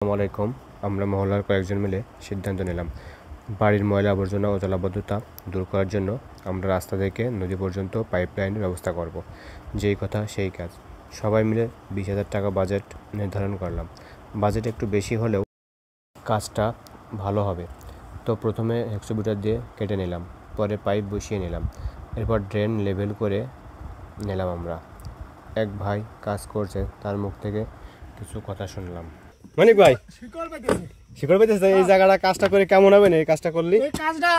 আসসালামু আলাইকুম। আমরা মহল্লার কয়েকজন মিলে সিদ্ধান্ত নিলাম, বাড়ির ময়লা আবর্জনা ও জলাবদ্ধতা দূর করার জন্য আমরা রাস্তা থেকে নদী পর্যন্ত পাইপলাইনের ব্যবস্থা করব। যেই কথা সেই কাজ। সবাই মিলে 20,000 টাকা বাজেট নির্ধারণ করলাম। বাজেট একটু বেশি হলেও কাজটা ভালো হবে। তো প্রথমে হেক্সোমিটার দিয়ে কেটে নিলাম, পরে পাইপ বসিয়ে নিলাম, এরপর ড্রেন লেভেল করে নিলাম। আমরা এক ভাই কাজ করছে, তার মুখ থেকে কিছু কথা শুনলাম। মানিক ভাই, শিকড় পেতেছে এই জায়গাটা কাজটা করে কেমন হবে না? এই কাজটা করলে এই কাজটা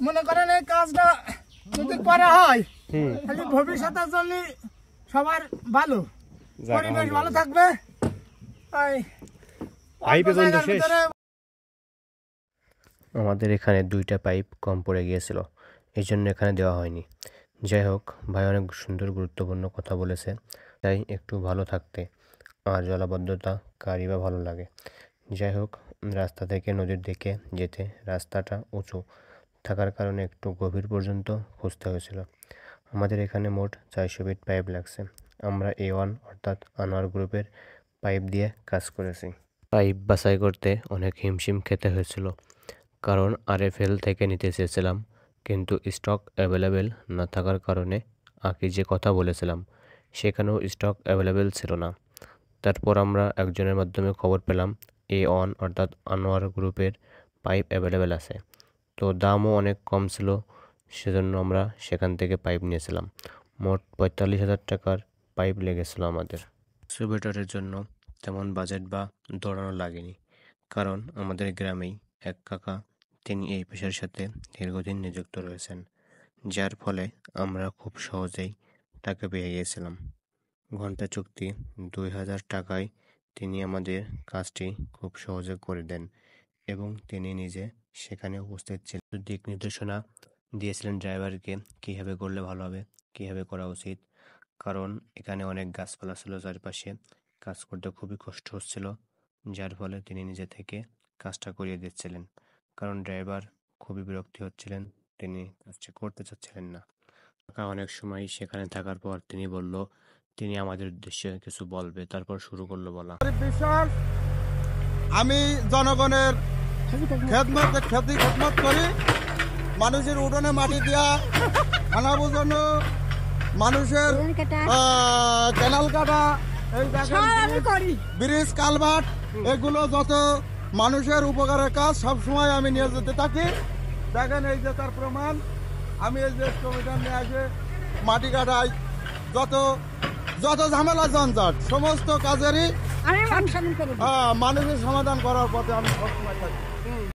মনে করেন, এই কাজটা যদি করা হয় তাহলে ভবিষ্যতের জন্য সবার ভালো, পরিবেশ ভালো থাকবে। আমাদের এখানে 2টা পাইপ কম পড়ে গিয়েছিল, এই জন্য এখানে দেওয়া হয়নি। যাই হোক, ভাই অনেক সুন্দর গুরুত্বপূর্ণ কথা বলেছে, তাই একটু ভালো থাকতে। আর জলাবদ্ধতা কারই বা ভালো লাগে। যাই হোক, রাস্তা থেকে নদীর দিকে যেতে রাস্তাটা উঁচু থাকার কারণে একটু গভীর পর্যন্ত খুঁজতে হয়েছিল। আমাদের এখানে মোট 400 ফিট পাইপ লাগছে। আমরা A1 অর্থাৎ আনোয়ার গ্রুপের পাইপ দিয়ে কাজ করেছি। পাইপ বাছাই করতে অনেক হিমশিম খেতে হয়েছিল, কারণ RFL থেকে নিতে চেয়েছিলাম, কিন্তু স্টক অ্যাভেলেবেল না থাকার কারণে আঁকি যে কথা বলেছিলাম সেখানেও স্টক অ্যাভেলেবেল ছিল না। তারপর আমরা একজনের মাধ্যমে খবর পেলাম A1 অর্থাৎ আনোয়ার গ্রুপের পাইপ অ্যাভেলেবেল আছে। তো দামও অনেক কম ছিল, সেজন্য আমরা সেখান থেকে পাইপ নিয়েছিলাম। মোট 45,000 টাকার পাইপ লেগেছিল আমাদের। সুইবেটারের জন্য তেমন বাজেট বা দৌড়ানো লাগেনি, কারণ আমাদের গ্রামেই এক কাকা, তিনি এই পেশার সাথে দীর্ঘদিন নিযুক্ত রয়েছেন, যার ফলে আমরা খুব সহজেই তাকে পেয়ে গিয়েছিলাম। ঘন্টা চুক্তি 2,000 টাকায় তিনি আমাদের কাজটি খুব সহজে করে দেন এবং তিনি নিজে সেখানে উপস্থিত ছিলেন। দিক নির্দেশনা দিয়েছিলেন ড্রাইভারকে কীভাবে করলে ভালো হবে, কীভাবে করা উচিত, কারণ এখানে অনেক গাছপালা ছিল চারপাশে, কাজ করতে খুবই কষ্ট হচ্ছিল, যার ফলে তিনি নিজে থেকে কাজটা করিয়ে দিচ্ছিলেন। কারণ ড্রাইভার খুবই বিরক্তি হচ্ছিলেন, তিনি কাজটা করতে চাচ্ছিলেন না। অনেক সময় সেখানে থাকার পর তিনি বলল তিনি আমাদের উদ্দেশ্যে কিছু বলবে, তারপর শুরু করলো বলা। আমি জনগণের খেদমত করি, মানুষের উঠোনে মাটি দেওয়া, খানা বোঝানো, মানুষের ক্যানাল কাটা, ব্রিজ কালভার্ট, এগুলো যত মানুষের উপকারের কাজ সবসময় আমি নিয়ে যেতে থাকি। দেখেন এই যে তার প্রমাণ, আমি এই যে কমিশন নিয়ে আসে মাটি কাটাই, যত ঝামেলা জঞ্জাট সমস্ত কাজেরই মানুষের সমাধান করার পথে আমি সবসময় থাকি।